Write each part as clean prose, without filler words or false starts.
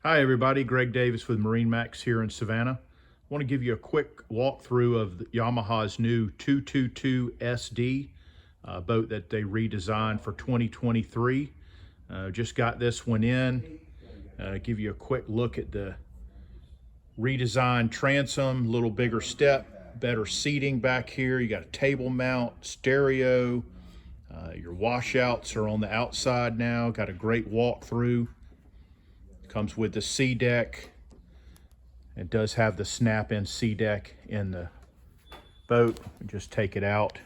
Hi everybody, Greg Davis with MarineMax here in Savannah. I want to give you a quick walkthrough of Yamaha's new 222SD boat that they redesigned for 2023. Just got this one in. Give you a quick look at the redesigned transom, a little bigger step, better seating back here. You got a table mount, stereo. Your washouts are on the outside now. Got a great walkthrough. Comes with the sea deck. It does have the snap-in sea deck in the boat. Just take it out.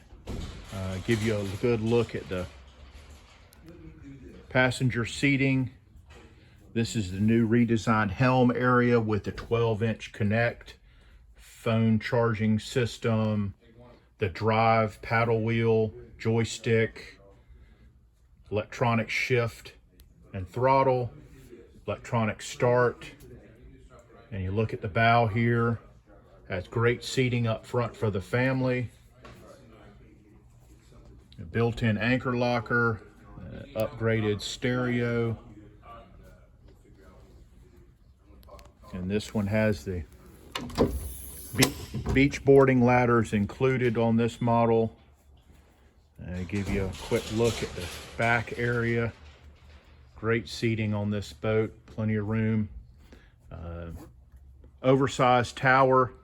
Give you a good look at the passenger seating. This is the new redesigned helm area with the 12-inch connect, phone charging system, the drive, paddle wheel, joystick, electronic shift and throttle, electronic start. And you look at the bow here, has great seating up front for the family. A built-in anchor locker, upgraded stereo. And this one has the beach boarding ladders included on this model. Give you a quick look at the back area. Great seating on this boat, plenty of room. Oversized tower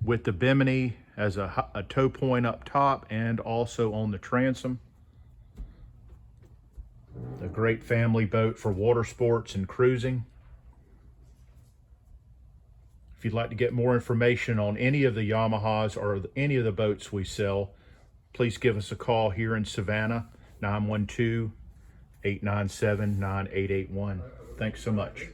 with the bimini as a tow point up top and also on the transom. A great family boat for water sports and cruising. If you'd like to get more information on any of the Yamahas or any of the boats we sell, please give us a call here in Savannah, 912-897-9881. Thanks so much.